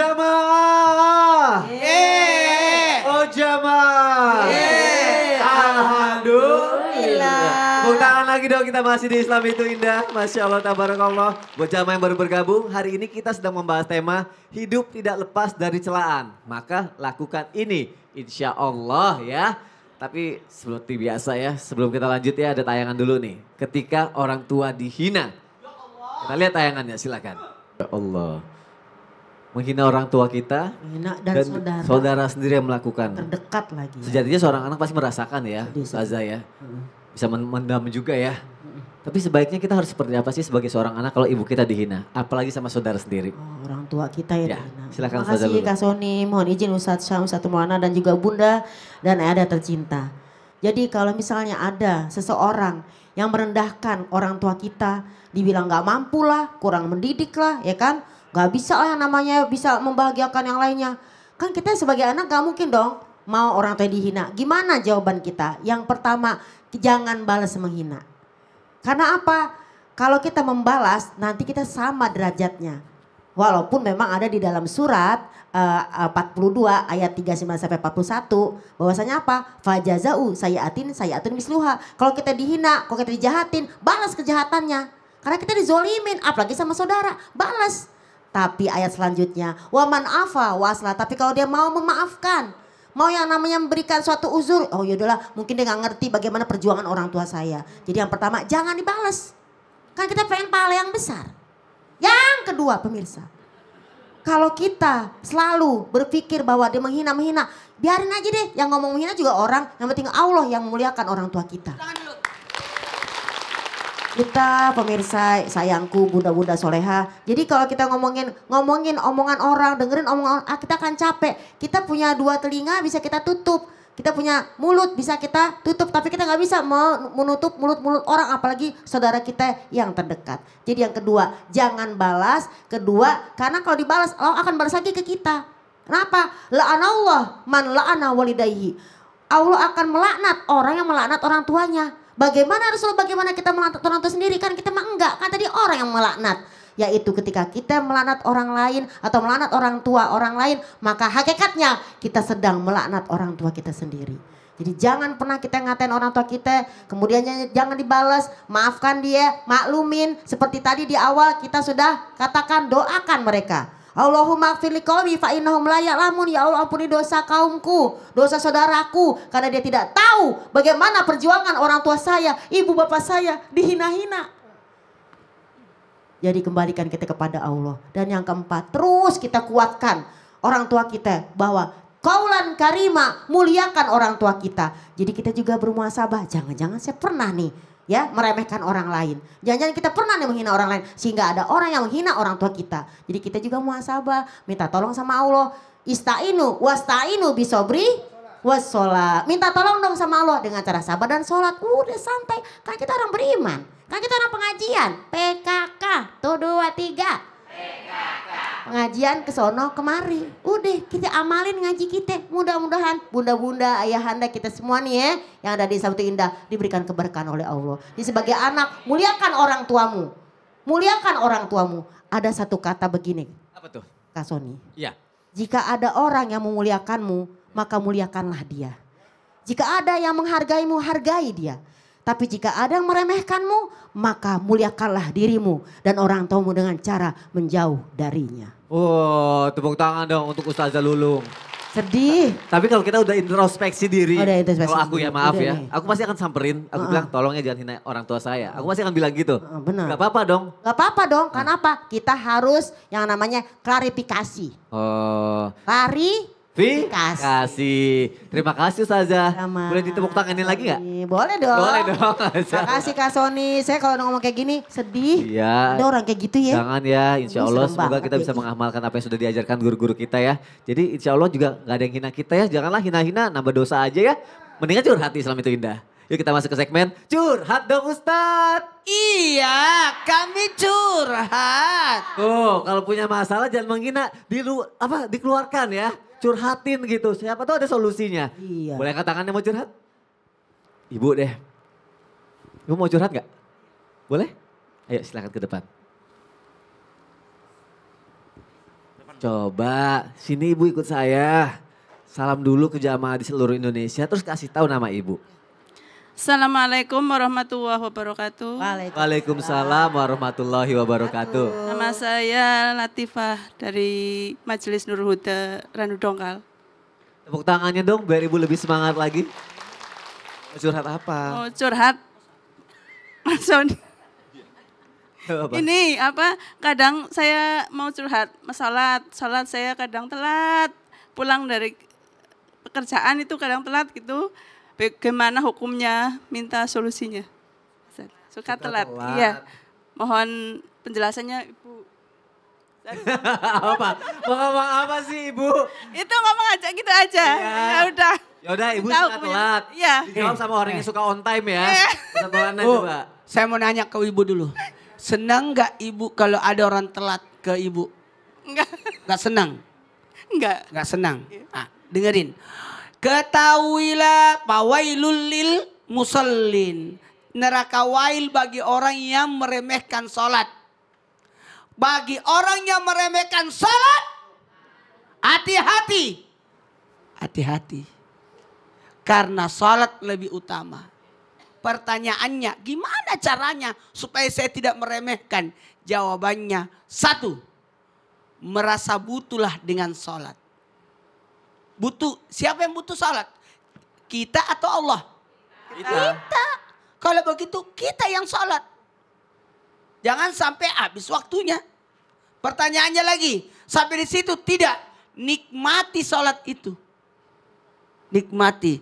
Jamaah. Oh jamaah. Alhamdulillah. Tepuk tangan lagi dong, kita masih di Islam itu indah. Masya Allah, tabarakallah. Buat jamaah yang baru bergabung, hari ini kita sedang membahas tema hidup tidak lepas dari celaan. Maka lakukan ini, insya Allah ya. Tapi seperti biasa ya, sebelum kita lanjut ya ada tayangan dulu nih. Ketika orang tua dihina. Kita lihat tayangannya, silakan. Ya Allah. Menghina orang tua kita. Menghina dan saudara sendiri yang melakukan. Terdekat lagi. Ya. Sejatinya seorang anak pasti merasakan ya, Ustazah ya. Bisa mendam juga ya. Tapi sebaiknya kita harus seperti apa sih sebagai seorang anak kalau ibu kita dihina? Apalagi sama saudara sendiri. Oh, orang tua kita ya dihina. Silakan Terima kasih Kak Sony, mohon izin Ustadz Syam, Ustadz Maulana dan juga Bunda dan Ayah tercinta. Jadi kalau misalnya ada seseorang yang merendahkan orang tua kita, dibilang gak mampu lah, kurang mendidik lah ya kan. Gak bisa lah yang namanya bisa membahagiakan yang lainnya. Kan kita sebagai anak gak mungkin dong mau orang tua dihina. Gimana jawaban kita? Yang pertama, jangan balas menghina. Karena apa? Kalau kita membalas nanti kita sama derajatnya. Walaupun memang ada di dalam surat 42 ayat 39 sampai 41 bahwasanya apa? Fajazau sayiatin misluha. Kalau kita dihina, kalau kita dijahatin, balas kejahatannya. Karena kita dizolimin, apalagi sama saudara, balas. Tapi ayat selanjutnya, waman afa waslah. Tapi kalau dia mau memaafkan, mau yang namanya memberikan suatu uzur, oh yaudahlah mungkin dia gak ngerti bagaimana perjuangan orang tua saya. Jadi yang pertama jangan dibalas. Kan kita pengen pahala yang besar. Yang kedua pemirsa, kalau kita selalu berpikir bahwa dia menghina, biarin aja deh. Yang ngomong menghina juga orang, yang penting Allah yang memuliakan orang tua kita. Kita pemirsa sayangku bunda-bunda soleha. Jadi kalau kita ngomongin omongan orang, dengerin omongan orang, kita akan capek. Kita punya dua telinga bisa kita tutup. Kita punya mulut bisa kita tutup. Tapi kita gak bisa menutup mulut-mulut orang apalagi saudara kita yang terdekat. Jadi yang kedua jangan balas. Kedua karena kalau dibalas Allah akan balas lagi ke kita. Kenapa? La'anallah man la'ana walidayhi. Allah akan melaknat orang yang melaknat orang tuanya. Bagaimana Rasulullah, bagaimana kita melaknat orang tua sendiri? Kan kita mah enggak, kan tadi orang yang melaknat. Yaitu ketika kita melaknat orang lain atau melaknat orang tua orang lain, maka hakikatnya kita sedang melaknat orang tua kita sendiri. Jadi jangan pernah kita ngatain orang tua kita, kemudian jangan dibalas, maafkan dia, maklumin. Seperti tadi di awal kita sudah katakan, doakan mereka. Allahumma gfir liqaumi fa innahum la ya'lamun. Ya Allah ampuni dosa kaumku, dosa saudaraku karena dia tidak tahu bagaimana perjuangan orang tua saya, ibu bapak saya dihina-hina. Jadi kembalikan kita kepada Allah. Dan yang keempat, terus kita kuatkan orang tua kita bahwa qaulan karima, muliakan orang tua kita. Jadi kita juga bermuhasabah, jangan-jangan saya pernah nih ya meremehkan orang lain. Jangan-jangan kita pernah nih menghina orang lain sehingga ada orang yang menghina orang tua kita. Jadi kita juga muhasabah, minta tolong sama Allah. Istainu wastainu bisobri wassalah. Minta tolong dong sama Allah dengan cara sabar dan sholat. Udah santai, kan kita orang beriman. Kan kita orang pengajian. PKK, tuh 2, 3. Pengajian ke sono kemari. Udah kita amalin ngaji kita. Mudah-mudahan bunda-bunda, ayahanda kita semua nih ya. Yang ada di Sabtu Indah diberikan keberkahan oleh Allah. Jadi sebagai anak muliakan orang tuamu. Muliakan orang tuamu. Ada satu kata begini. Apa tuh? Kak Sony. Iya. Jika ada orang yang memuliakanmu, maka muliakanlah dia. Jika ada yang menghargaimu, hargai dia. Tapi jika ada yang meremehkanmu, maka muliakanlah dirimu dan orang tuamu dengan cara menjauh darinya. Oh, tepuk tangan dong untuk Ustazah Lulung. Sedih. Tapi kalau kita udah introspeksi diri, Udah introspeksi kalau aku ya maaf udah ya, nih. aku pasti akan samperin, aku bilang tolongnya jangan hina orang tua saya. Aku pasti akan bilang gitu. Benar. Gak apa-apa dong. Gak apa-apa dong, karena apa? Kita harus yang namanya klarifikasi. Oh, Kasih. Terima kasih Ustazah. Sama. Boleh ditepuk tanganin lagi gak? Boleh dong. Boleh dong. Makasih Kak Sony. Saya kalau ngomong kayak gini sedih. Iya. Ada orang kayak gitu ya. Jangan ya, insya Allah Serem semoga banget kita ya. bisa mengamalkan apa yang sudah diajarkan guru-guru kita ya. Jadi insya Allah juga gak ada yang hina kita ya. Janganlah hina-hina, nambah dosa aja ya. Mendingan curhat Islam itu indah. Yuk kita masuk ke segmen curhat dong Ustadz. Iya, kami curhat. Oh, kalau punya masalah jangan menghina, dikeluarkan ya. Curhatin gitu, siapa tahu ada solusinya. Iya. Boleh angkat tangannya mau curhat? Ibu deh. Ibu mau curhat gak? Boleh? Ayo silakan ke depan. Coba, sini ibu ikut saya. Salam dulu ke jamaah di seluruh Indonesia, terus kasih tahu nama ibu. Assalamualaikum warahmatullahi wabarakatuh. Waalaikumsalam warahmatullahi wabarakatuh. Nama saya Latifah dari Majelis Nur Huda Ranu Dongkal. Tepuk tangannya dong biar ibu lebih semangat lagi. Mau curhat apa? Mau curhat. Mas Sony. Apa? Ini apa, kadang saya mau curhat, salat saya kadang telat. Pulang dari pekerjaan itu kadang telat gitu. Bagaimana hukumnya, minta solusinya. Suka telat. Iya. Mohon penjelasannya Ibu. Apa? Mau ngomong apa sih ibu? Itu ngomong aja gitu aja. Iya. Ya udah. Yaudah ibu Tahu suka punya- telat. Iya. Dijawab sama orang yang suka on time ya. Iya. Satu mana Bu, coba? saya mau nanya ke ibu dulu. Senang nggak ibu kalau ada orang telat ke ibu? Enggak. Nggak senang? Enggak. Nggak senang? Ah, dengerin. Ketahuilah fawailul lil musallin. Neraka wail bagi orang yang meremehkan sholat. Bagi orang yang meremehkan sholat, hati-hati. Hati-hati. Karena sholat lebih utama. Pertanyaannya, gimana caranya supaya saya tidak meremehkan? Jawabannya, satu, merasa butuhlah dengan sholat. Butuh, siapa yang butuh sholat? Kita atau Allah? Kita. Kalau begitu kita yang sholat. Jangan sampai habis waktunya. Pertanyaannya lagi, sampai di situ tidak. Nikmati sholat itu. Nikmati.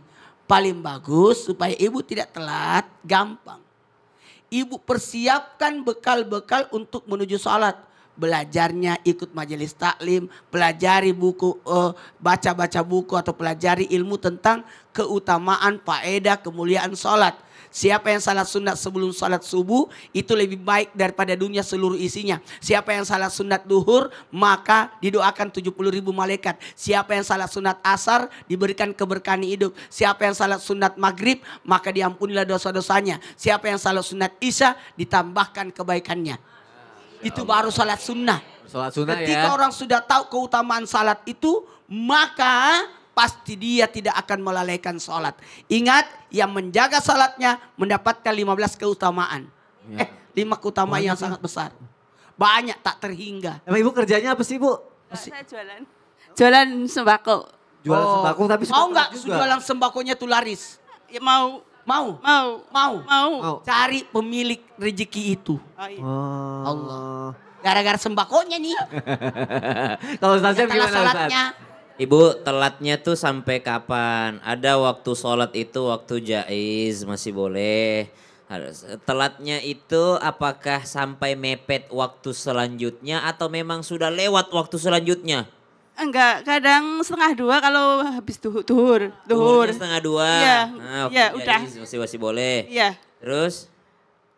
Paling bagus supaya ibu tidak telat, gampang. Ibu persiapkan bekal-bekal untuk menuju sholat. Belajarnya ikut majelis taklim, pelajari buku, baca-baca buku atau pelajari ilmu tentang keutamaan, faedah, kemuliaan sholat. Siapa yang salat sunat sebelum salat subuh itu lebih baik daripada dunia seluruh isinya. Siapa yang salat sunat duhur maka didoakan 70.000 malaikat. Siapa yang salat sunat asar diberikan keberkahan hidup. Siapa yang salat sunat maghrib maka diampunilah dosa-dosanya. Siapa yang salat sunat isya ditambahkan kebaikannya. Itu baru salat sunnah. Sholat sunnah Ketika ya. orang sudah tahu keutamaan salat itu maka pasti dia tidak akan melalaikan sholat. Ingat, yang menjaga sholatnya mendapatkan 15 keutamaan. Ya. 5 keutamaan yang sangat besar. Banyak tak terhingga. Emang ibu kerjanya apa sih bu? Saya jualan. Jualan sembako. Jualan sembako tapi suka Mau nggak telat juga. jualan sembakonya tuh laris? Ya, mau. Mau? Mau. Mau? Mau. Mau. Cari pemilik rezeki itu. Oh, iya. Oh. Allah. Gara-gara sembakonya nih. Kalau Ustaz Syaf Setelah gimana Ustaz? sholatnya. Ibu telatnya tuh sampai kapan? Ada waktu sholat itu waktu jaiz masih boleh. Telatnya itu apakah sampai mepet waktu selanjutnya atau memang sudah lewat waktu selanjutnya? Enggak, kadang 1:30 kalau habis duhur. Duhur. Duhurnya 1:30. Iya, Nah, waktu iya, udah. jaiz masih boleh. Iya. Terus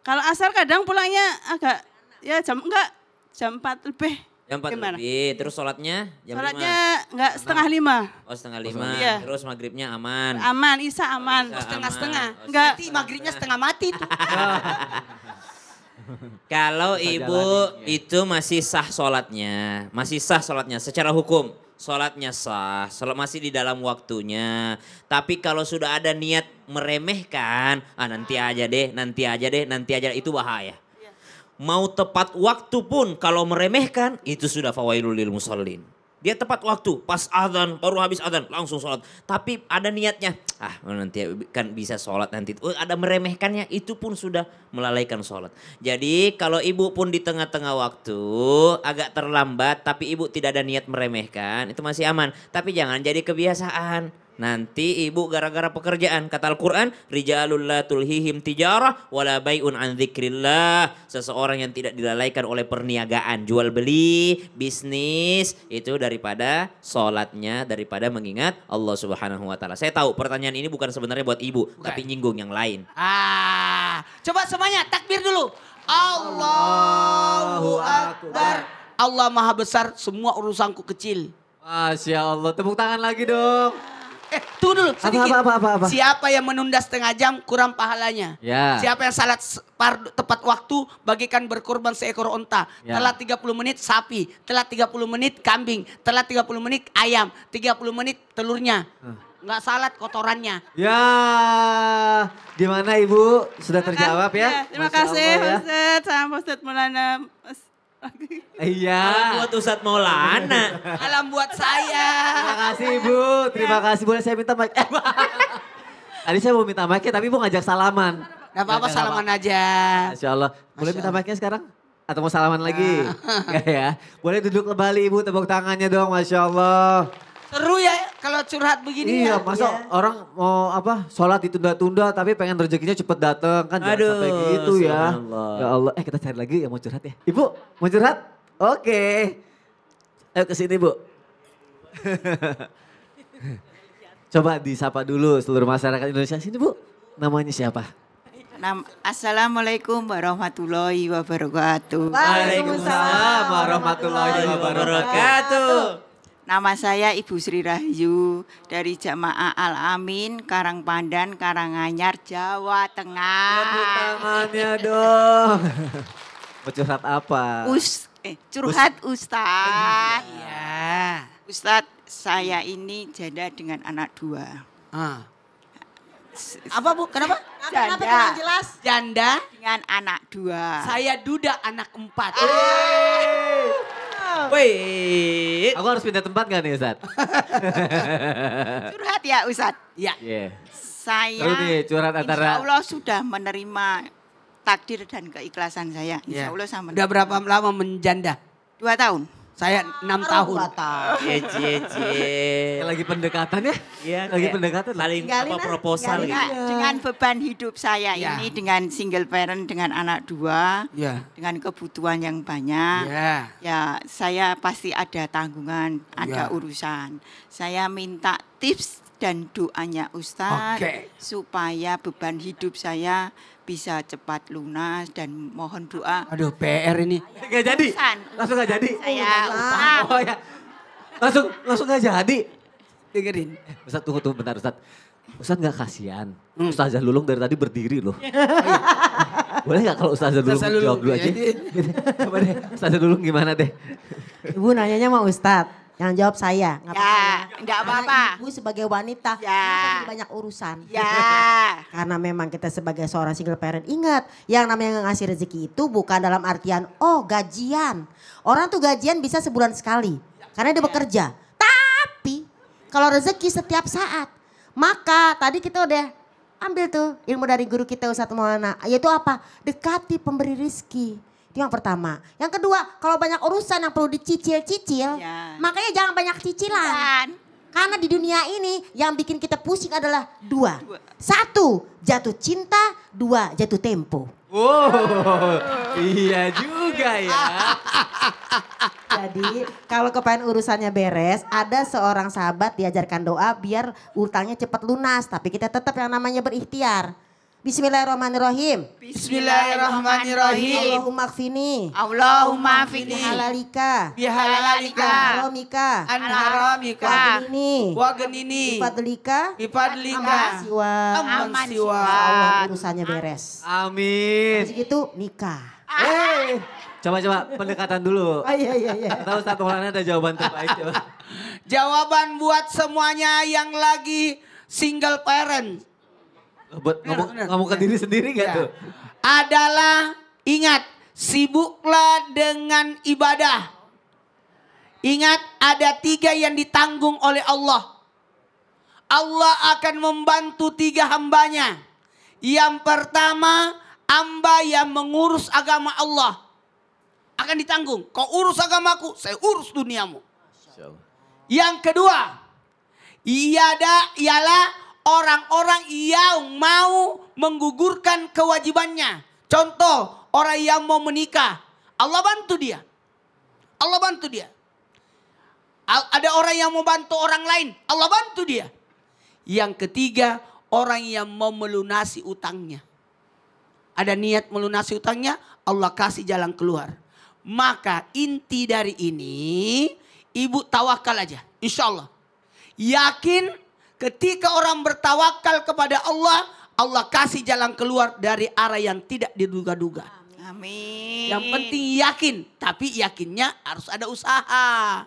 Kalau asar kadang pulangnya agak ya jam 4 lebih. jam 4 Gimana? lebih. Terus sholatnya jam 5. Sholatnya enggak 4:30. Oh 4:30. Iya. Terus maghribnya aman. Aman, Isya aman. Isya Setengah-setengah. aman. Enggak. Nanti maghribnya setengah mati tuh. Kalau Bisa ibu jalanin, ya. itu masih sah sholatnya, masih sah sholatnya secara hukum. Sholatnya sah, sholat masih di dalam waktunya. Tapi kalau sudah ada niat meremehkan, nanti aja deh, nanti aja deh, nanti aja itu bahaya. Mau tepat waktu pun kalau meremehkan itu sudah fawailul lil musallin. Dia tepat waktu, pas azan, baru habis azan, langsung sholat. Tapi ada niatnya, nanti kan bisa sholat nanti. Ada meremehkannya, itu pun sudah melalaikan sholat. Jadi kalau ibu pun di tengah-tengah waktu, agak terlambat, tapi ibu tidak ada niat meremehkan, itu masih aman. Tapi jangan jadi kebiasaan. Nanti ibu gara-gara pekerjaan. Kata Al-Quran, rijalul la tulhihim tijarah wala bai'un an dzikrillah. Seseorang yang tidak dilalaikan oleh perniagaan, jual beli, bisnis, itu daripada sholatnya, daripada mengingat Allah Subhanahu wa taala. Saya tahu pertanyaan ini bukan sebenarnya buat ibu, tapi nyinggung yang lain. Coba semuanya takbir dulu. Allahu Akbar. Allah Maha Besar, semua urusanku kecil. Masya Allah, tepuk tangan lagi dong. Tunggu dulu sedikit. Apa? Siapa yang menunda setengah jam kurang pahalanya. Ya. Siapa yang salat tepat waktu bagikan berkorban seekor onta. Ya. Telat 30 menit sapi. Telat 30 menit kambing. Telat 30 menit ayam. 30 menit telurnya. Nggak salat kotorannya. Ya, gimana Ibu? Sudah terjawab ya? Terima Masya kasih Allah ya. Ustadz sama Ustadz Maulana. Iya. Buat Ustadz Maulana. Alam buat saya. Terima kasih Ibu, terima kasih. Boleh saya minta mic? Tadi saya mau minta mic tapi Ibu ngajak salaman. Gak apa-apa Nggak salaman aja. Masya Allah. Boleh Masya minta Allah. mic-nya sekarang? Atau mau salaman lagi? Enggak ya. Boleh duduk kembali Ibu, tepuk tangannya dong. Masya Allah. Seru ya kalau curhat begini Iya, ya. masa orang mau sholat ditunda-tunda tapi pengen rezekinya cepet datang kan jangan Aduh, sampai gitu ya. subhanallah. Ya Allah, kita cari lagi yang mau curhat ya. Ibu, mau curhat? Oke. Ayo ke sini, Bu. Coba disapa dulu seluruh masyarakat Indonesia. Sini, Bu. Namanya siapa? Assalamualaikum warahmatullahi wabarakatuh. Waalaikumsalam warahmatullahi wabarakatuh. Nama saya Ibu Sri Rahayu dari Jamaah Al Amin, Karangpandan, Karanganyar, Jawa Tepuk Tengah. tangannya dong. Mau curhat apa? Curhat Ustadz. Iya. Ustadz, saya ini janda dengan anak 2. Ah. Apa Bu? Kenapa? Kenapa Janda jelas? Janda, dengan anak 2. saya duda anak 4. Wait. Aku harus pindah tempat gak nih Ustaz? Curhat ya Ustadz. Ya. Iya. Saya Seru nih, curhat insya antara- Allah sudah menerima takdir dan keikhlasan saya. Insya Ya. Allah saya Udah berapa lama menjanda? 2 tahun. Saya 6 tahun. Cie. Lagi pendekatan ya? Iya, Lagi kayak pendekatan. Saling Tinggalin apa ah, proposal tinggalin. gitu. Dengan beban hidup saya Ya. ini dengan single parent dengan anak 2, Ya. dengan kebutuhan yang banyak, Ya. ya saya pasti ada tanggungan, ada Ya. urusan. Saya minta tips dan doanya Ustadz Oke. supaya beban hidup saya bisa cepat lunas dan mohon doa. Aduh PR ini. Gak jadi? Urusan. Langsung gak jadi? Saya utang. Oh ya. Langsung gak jadi? Dengerin. Ustaz tunggu bentar Ustaz. Ustaz gak kasihan? Ustazah Lulung dari tadi berdiri loh. Boleh gak kalau Ustazah Lulung Ustazah Lulung, jawab dulu aja? iya. Coba deh, Ustazah Lulung gimana deh? Ibu nanyanya sama Ustadz, yang jawab saya. Nggak Ya, apa-apa. enggak Karena apa-apa. Ibu sebagai wanita, Ya. kan banyak urusan. Ya. Karena memang kita sebagai seorang single parent, ingat yang namanya ngasih rezeki itu bukan dalam artian, oh gajian. Orang tuh gajian bisa sebulan sekali, karena dia bekerja. Tapi kalau rezeki setiap saat, maka tadi kita udah ambil tuh ilmu dari guru kita Ustadz Maulana, yaitu apa? Dekati pemberi rizki. Itu yang pertama. Yang kedua, kalau banyak urusan yang perlu dicicil-cicil, Ya. makanya jangan banyak cicilan. Dan Karena di dunia ini yang bikin kita pusing adalah 2. Dua. 1, jatuh cinta. 2, jatuh tempo. Wow, iya juga ya. Jadi kalau kepengen urusannya beres, ada seorang sahabat diajarkan doa biar utangnya cepat lunas. Tapi kita tetap yang namanya berikhtiar. Bismillahirrahmanirrahim. Bismillahirrahmanirrahim. Allahumma kfini. Allahumma fini Halalika. Bihalalika. Haramika. An haramika. Wagenini. Wagenini. Bifadlika. Bifadlika. Siwa. Aman siwa. Allah urusannya beres. Amin. Habis gitu nikah. Coba pendekatan dulu. Iya. Tahu Ustaz Maulana ada jawaban terbaik coba. Jawaban buat semuanya yang lagi single parent. Buat Benar. ngomong ke diri sendiri gak Ya. tuh? Adalah ingat sibuklah dengan ibadah. Ingat ada 3 yang ditanggung oleh Allah. Allah akan membantu 3 hambanya. Yang pertama hamba yang mengurus agama Allah. Akan ditanggung. Kau urus agamaku, saya urus duniamu. Yang kedua, ialah orang-orang yang mau menggugurkan kewajibannya. Contoh, orang yang mau menikah. Allah bantu dia. Allah bantu dia. Ada orang yang mau bantu orang lain. Allah bantu dia. Yang ketiga, orang yang mau melunasi utangnya. Ada niat melunasi utangnya, Allah kasih jalan keluar. Maka inti dari ini, ibu tawakal aja. Insya Allah. Yakin Ketika orang bertawakal kepada Allah, Allah kasih jalan keluar dari arah yang tidak diduga-duga. Amin. Yang penting yakin, tapi yakinnya harus ada usaha.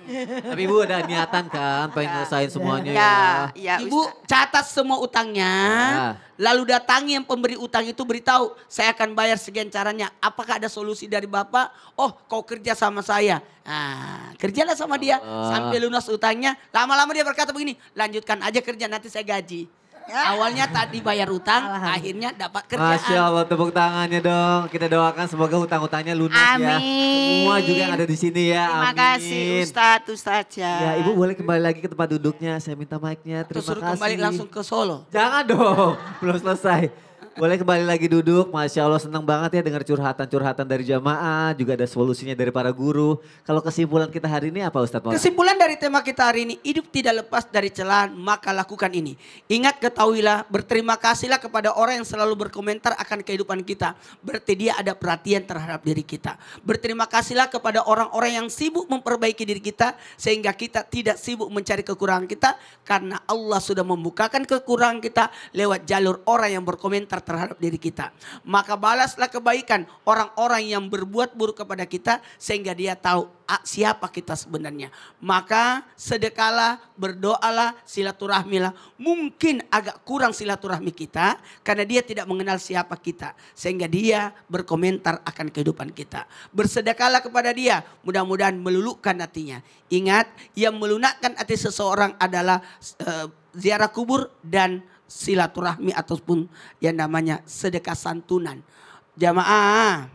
Tapi Ibu ada niatan kan pengen nyelesain semuanya ya. Ya, Ibu catat semua utangnya, lalu datangi yang pemberi utang itu, beritahu saya akan bayar sekian caranya. Apakah ada solusi dari Bapak? Oh, kau kerja sama saya. Nah, kerjalah sama dia sampai lunas utangnya. Lama-lama dia berkata begini, lanjutkan aja kerja nanti saya gaji. Awalnya tadi bayar utang, akhirnya dapat kerjaan. Masya Allah, tepuk tangannya dong. Kita doakan semoga hutang-hutangnya lunas ya. Amin. Semua juga yang ada di sini ya. Terima kasih Ustadz. Ya, Ibu boleh kembali lagi ke tempat duduknya. Saya minta mic-nya. Terus Terima suruh kasih. kembali langsung ke Solo. Jangan dong, belum selesai. Boleh kembali lagi duduk. Masya Allah, senang banget ya dengar curhatan-curhatan dari jamaah. Juga ada solusinya dari para guru. Kalau kesimpulan kita hari ini apa Ustadz Maulana? Kesimpulan dari tema kita hari ini, hidup tidak lepas dari celahan, maka lakukan ini. Ingat, ketahuilah, berterima kasihlah kepada orang yang selalu berkomentar akan kehidupan kita. Berarti dia ada perhatian terhadap diri kita. Berterima kasihlah kepada orang-orang yang sibuk memperbaiki diri kita, sehingga kita tidak sibuk mencari kekurangan kita. Karena Allah sudah membukakan kekurangan kita lewat jalur orang yang berkomentar terhadap diri kita. Maka balaslah kebaikan orang-orang yang berbuat buruk kepada kita, sehingga dia tahu siapa kita sebenarnya. Maka sedekahlah, berdoalah, silaturahmilah. Mungkin agak kurang silaturahmi kita karena dia tidak mengenal siapa kita, sehingga dia berkomentar akan kehidupan kita. Bersedekahlah kepada dia, mudah-mudahan meluluhkan hatinya. Ingat, yang melunakkan hati seseorang adalah ziarah kubur dan silaturahmi ataupun yang namanya sedekah santunan. Jamaah,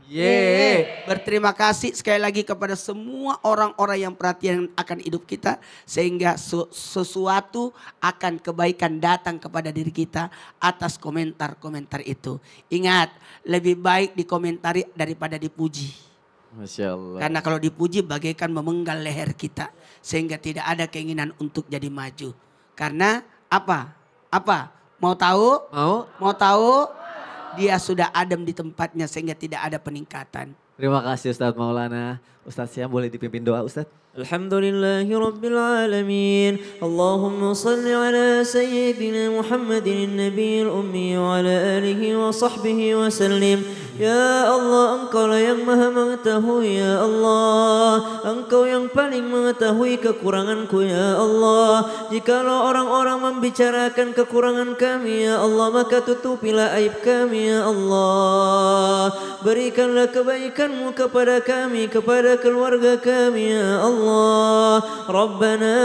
berterima kasih sekali lagi kepada semua orang-orang yang perhatian akan hidup kita, sehingga sesuatu akan kebaikan datang kepada diri kita atas komentar-komentar itu. Ingat, lebih baik dikomentari daripada dipuji. Masya Allah. Karena kalau dipuji bagaikan memenggal leher kita, sehingga tidak ada keinginan untuk jadi maju. Karena apa? Mau tahu? Mau tahu? Dia sudah adem di tempatnya sehingga tidak ada peningkatan. Terima kasih Ustadz Maulana. Ustadz Syam boleh dipimpin doa Ustadz? Alhamdulillahi Rabbil Alamin. Allahumma salli ala Sayyidina Muhammadin Nabiil Ummi wa ala alihi wa sahbihi wa sallim. Ya Allah, Engkau lah yang maha mengetahui ya Allah. Engkau yang paling mengetahui kekuranganku ya Allah. Jikalau orang-orang membicarakan kekurangan kami ya Allah, maka tutupilah aib kami ya Allah. Berikanlah kebaikan-Mu kepada kami, kepada keluarga kami ya Allah. Rabbana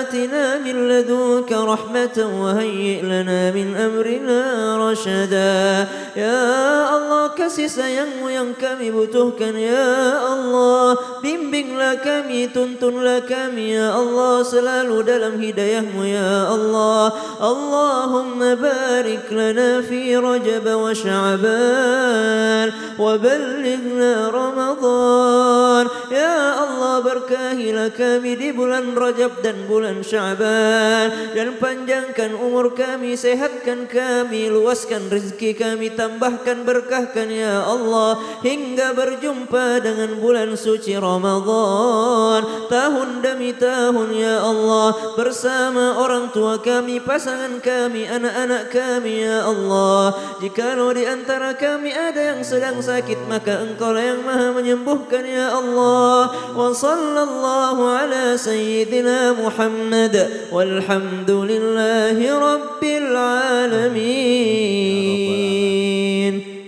atina min ladunka rahmatan wa hayyi' lana min amrina rasyada. Ya Allah, kasih sayang-Mu yang kami butuhkan ya Allah. Bimbinglah kami, tuntunlah kami ya Allah, selalu dalam hidayah-Mu ya Allah. Allahumma barik lana fi Rajab wa Sya'ban wa ballighna Ramadan. Ya Allah, berkahilah kami di bulan Rajab dan bulan Sya'ban, dan panjangkan umur kami, sehatkan kami, luaskan rezeki kami, tambahkan berkahkan ya Allah, hingga berjumpa dengan bulan suci Ramadan tahun demi tahun ya Allah, bersama orang tua kami, pasangan kami, anak-anak kami ya Allah. Jikalau di antara kami ada yang sedang sakit, maka Engkau lah yang maha menyembuhkan ya Allah. Wa sallallahu ala sayyidina Muhammad walhamdulillahi rabbil alamin.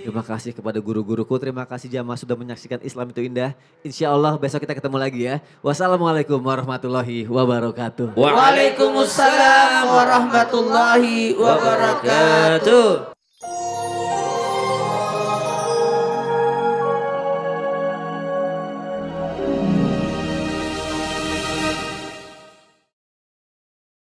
Terima kasih kepada guru-guruku, terima kasih jamaah sudah menyaksikan Islam itu Indah. Insya Allah besok kita ketemu lagi ya. Wassalamualaikum warahmatullahi wabarakatuh. Waalaikumsalam warahmatullahi wabarakatuh.